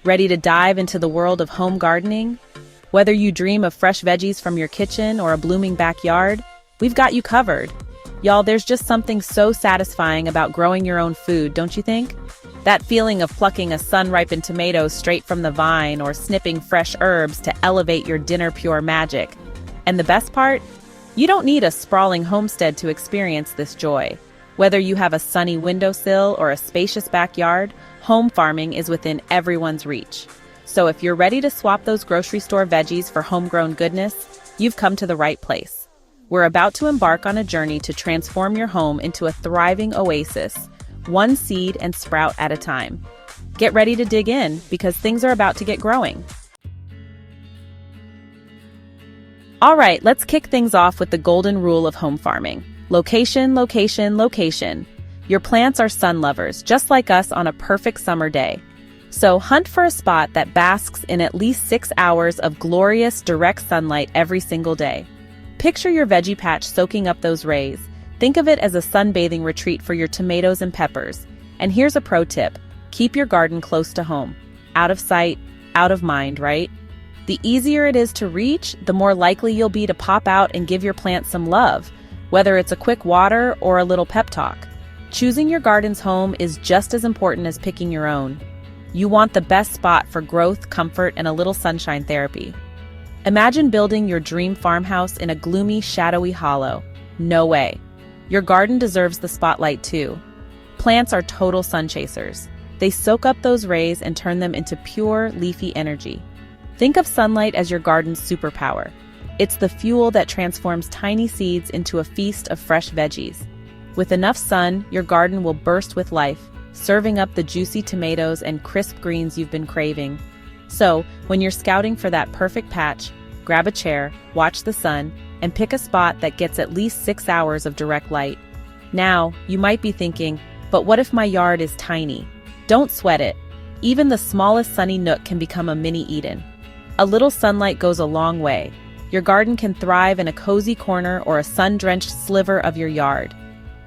Ready to dive into the world of home gardening? Whether you dream of fresh veggies from your kitchen or a blooming backyard, we've got you covered. Y'all, there's just something so satisfying about growing your own food, don't you think? That feeling of plucking a sun-ripened tomato straight from the vine or snipping fresh herbs to elevate your dinner pure magic. And the best part? You don't need a sprawling homestead to experience this joy. Whether you have a sunny windowsill or a spacious backyard, home farming is within everyone's reach. So if you're ready to swap those grocery store veggies for homegrown goodness, you've come to the right place. We're about to embark on a journey to transform your home into a thriving oasis, one seed and sprout at a time. Get ready to dig in because things are about to get growing. All right, let's kick things off with the golden rule of home farming. Location, location, location. Your plants are sun lovers, just like us on a perfect summer day. So hunt for a spot that basks in at least 6 hours of glorious, direct sunlight every single day. Picture your veggie patch soaking up those rays. Think of it as a sunbathing retreat for your tomatoes and peppers. And here's a pro tip. Keep your garden close to home. Out of sight, out of mind, right? The easier it is to reach, the more likely you'll be to pop out and give your plants some love, whether it's a quick water or a little pep talk. Choosing your garden's home is just as important as picking your own. You want the best spot for growth, comfort, and a little sunshine therapy. Imagine building your dream farmhouse in a gloomy, shadowy hollow. No way. Your garden deserves the spotlight too. Plants are total sun chasers. They soak up those rays and turn them into pure, leafy energy. Think of sunlight as your garden's superpower. It's the fuel that transforms tiny seeds into a feast of fresh veggies. With enough sun, your garden will burst with life, serving up the juicy tomatoes and crisp greens you've been craving. So, when you're scouting for that perfect patch, grab a chair, watch the sun, and pick a spot that gets at least 6 hours of direct light. Now, you might be thinking, but what if my yard is tiny? Don't sweat it. Even the smallest sunny nook can become a mini Eden. A little sunlight goes a long way. Your garden can thrive in a cozy corner or a sun-drenched sliver of your yard.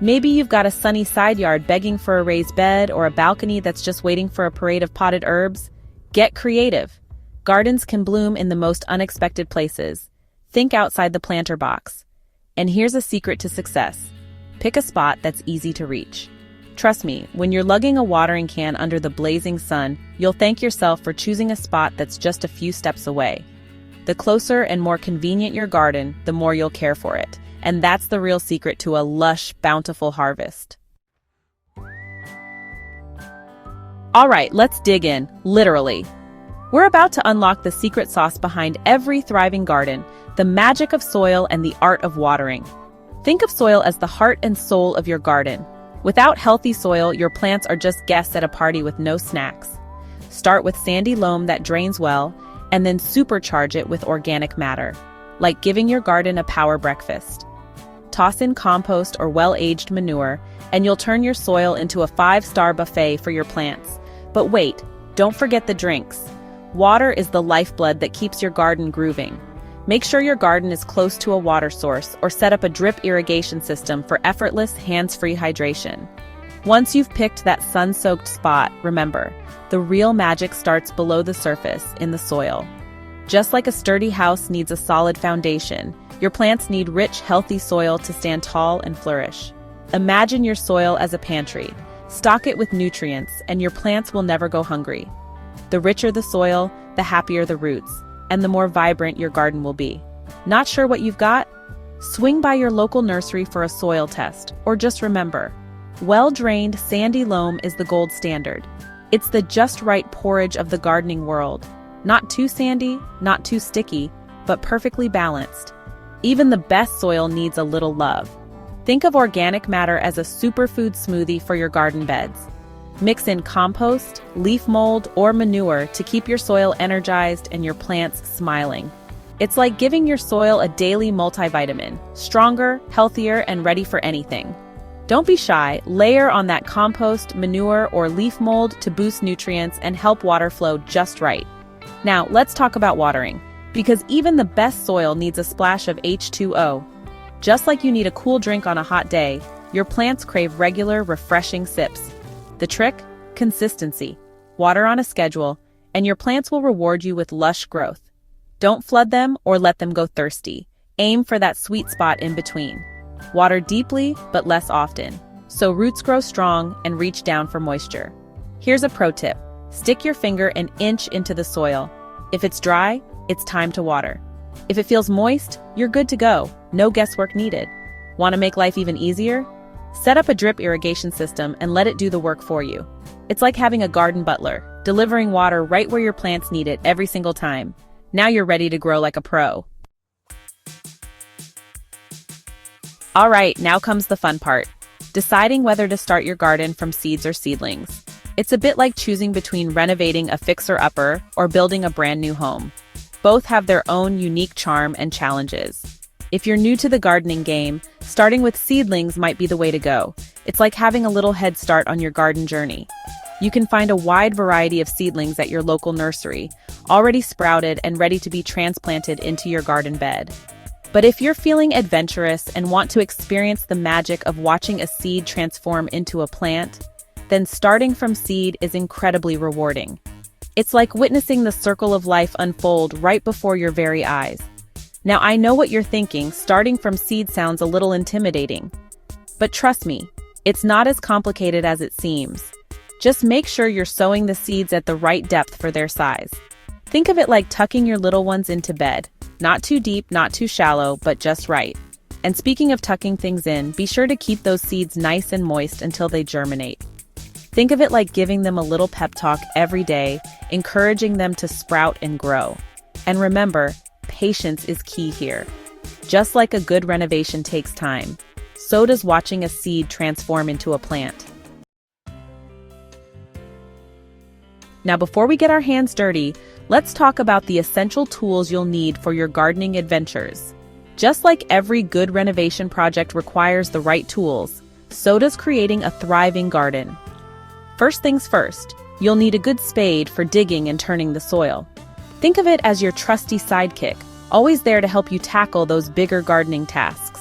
Maybe you've got a sunny side yard begging for a raised bed or a balcony that's just waiting for a parade of potted herbs. Get creative. Gardens can bloom in the most unexpected places. Think outside the planter box. And here's a secret to success. Pick a spot that's easy to reach. Trust me, when you're lugging a watering can under the blazing sun, you'll thank yourself for choosing a spot that's just a few steps away. The closer and more convenient your garden, the more you'll care for it. And that's the real secret to a lush, bountiful harvest. All right, let's dig in, literally. We're about to unlock the secret sauce behind every thriving garden, the magic of soil and the art of watering. Think of soil as the heart and soul of your garden. Without healthy soil, your plants are just guests at a party with no snacks. Start with sandy loam that drains well, and then supercharge it with organic matter, like giving your garden a power breakfast. Toss in compost or well-aged manure, and you'll turn your soil into a 5-star buffet for your plants. But wait, don't forget the drinks. Water is the lifeblood that keeps your garden grooving. Make sure your garden is close to a water source or set up a drip irrigation system for effortless, hands-free hydration. Once you've picked that sun-soaked spot, remember, the real magic starts below the surface, in the soil. Just like a sturdy house needs a solid foundation, your plants need rich, healthy soil to stand tall and flourish. Imagine your soil as a pantry. Stock it with nutrients, and your plants will never go hungry. The richer the soil, the happier the roots, and the more vibrant your garden will be. Not sure what you've got? Swing by your local nursery for a soil test, or just remember, well-drained, sandy loam is the gold standard. It's the just right porridge of the gardening world. Not too sandy, not too sticky, but perfectly balanced. Even the best soil needs a little love. Think of organic matter as a superfood smoothie for your garden beds. Mix in compost, leaf mold, or manure to keep your soil energized and your plants smiling. It's like giving your soil a daily multivitamin, stronger, healthier, and ready for anything. Don't be shy, layer on that compost, manure, or leaf mold to boost nutrients and help water flow just right. Now, let's talk about watering, because even the best soil needs a splash of H2O. Just like you need a cool drink on a hot day, your plants crave regular, refreshing sips. The trick? Consistency. Water on a schedule, and your plants will reward you with lush growth. Don't flood them or let them go thirsty. Aim for that sweet spot in between. Water deeply, but less often, so roots grow strong and reach down for moisture. Here's a pro tip. Stick your finger an inch into the soil. If it's dry, it's time to water. If it feels moist, you're good to go. No guesswork needed. Want to make life even easier? Set up a drip irrigation system and let it do the work for you. It's like having a garden butler, delivering water right where your plants need it every single time. Now you're ready to grow like a pro. All right, now comes the fun part. Deciding whether to start your garden from seeds or seedlings. It's a bit like choosing between renovating a fixer-upper or building a brand new home. Both have their own unique charm and challenges. If you're new to the gardening game, starting with seedlings might be the way to go. It's like having a little head start on your garden journey. You can find a wide variety of seedlings at your local nursery, already sprouted and ready to be transplanted into your garden bed. But if you're feeling adventurous and want to experience the magic of watching a seed transform into a plant, then starting from seed is incredibly rewarding. It's like witnessing the circle of life unfold right before your very eyes. Now, I know what you're thinking, starting from seed sounds a little intimidating. But trust me, it's not as complicated as it seems. Just make sure you're sowing the seeds at the right depth for their size. Think of it like tucking your little ones into bed. Not too deep, not too shallow, but just right. And speaking of tucking things in, be sure to keep those seeds nice and moist until they germinate. Think of it like giving them a little pep talk every day, encouraging them to sprout and grow. And remember, patience is key here. Just like a good renovation takes time, so does watching a seed transform into a plant. Now, before we get our hands dirty, let's talk about the essential tools you'll need for your gardening adventures. Just like every good renovation project requires the right tools, so does creating a thriving garden. First things first, you'll need a good spade for digging and turning the soil. Think of it as your trusty sidekick, always there to help you tackle those bigger gardening tasks.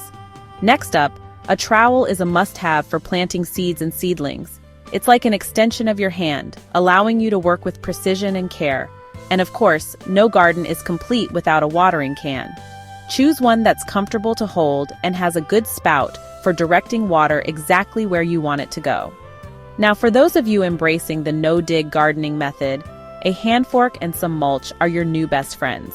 Next up, a trowel is a must-have for planting seeds and seedlings. It's like an extension of your hand, allowing you to work with precision and care. And of course, no garden is complete without a watering can. Choose one that's comfortable to hold and has a good spout for directing water exactly where you want it to go. Now, for those of you embracing the no-dig gardening method, a hand fork and some mulch are your new best friends.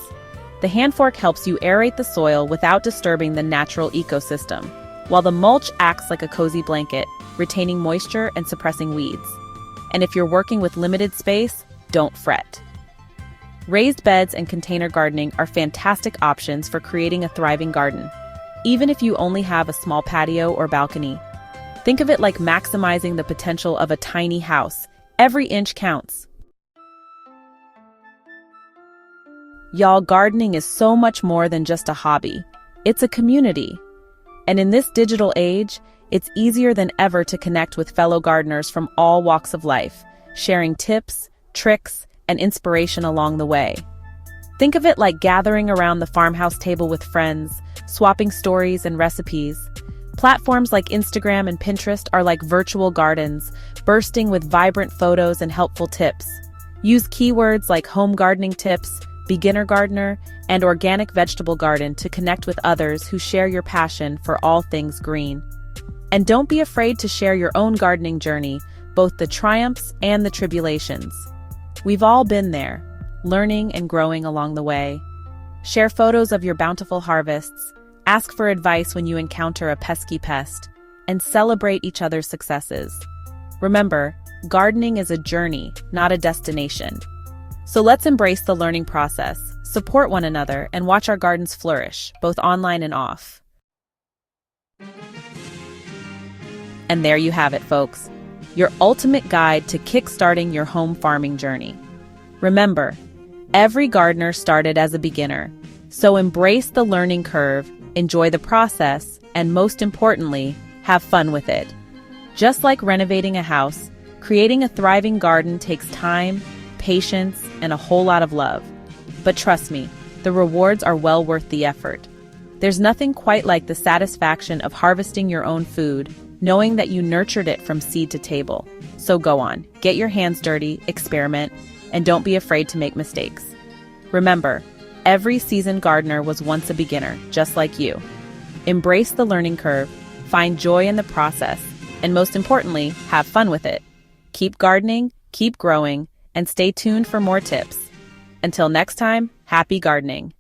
The hand fork helps you aerate the soil without disturbing the natural ecosystem, while the mulch acts like a cozy blanket, retaining moisture and suppressing weeds. And if you're working with limited space, don't fret. Raised beds and container gardening are fantastic options for creating a thriving garden, even if you only have a small patio or balcony. Think of it like maximizing the potential of a tiny house. Every inch counts. Y'all, gardening is so much more than just a hobby. It's a community. And in this digital age, it's easier than ever to connect with fellow gardeners from all walks of life, sharing tips, tricks, and inspiration along the way. Think of it like gathering around the farmhouse table with friends, swapping stories and recipes. Platforms like Instagram and Pinterest are like virtual gardens, bursting with vibrant photos and helpful tips. Use keywords like home gardening tips, beginner gardener, and organic vegetable garden to connect with others who share your passion for all things green. And don't be afraid to share your own gardening journey, both the triumphs and the tribulations. We've all been there, learning and growing along the way. Share photos of your bountiful harvests, ask for advice when you encounter a pesky pest, and celebrate each other's successes. Remember, gardening is a journey, not a destination. So let's embrace the learning process, support one another, and watch our gardens flourish, both online and off. And there you have it, folks. Your ultimate guide to kickstarting your home farming journey. Remember, every gardener started as a beginner, so embrace the learning curve, enjoy the process, and most importantly, have fun with it. Just like renovating a house, creating a thriving garden takes time, patience, and a whole lot of love. But trust me, the rewards are well worth the effort. There's nothing quite like the satisfaction of harvesting your own food, knowing that you nurtured it from seed to table. So go on, get your hands dirty, experiment, and don't be afraid to make mistakes. Remember, every seasoned gardener was once a beginner, just like you. Embrace the learning curve, find joy in the process, and most importantly, have fun with it. Keep gardening, keep growing, and stay tuned for more tips. Until next time, happy gardening.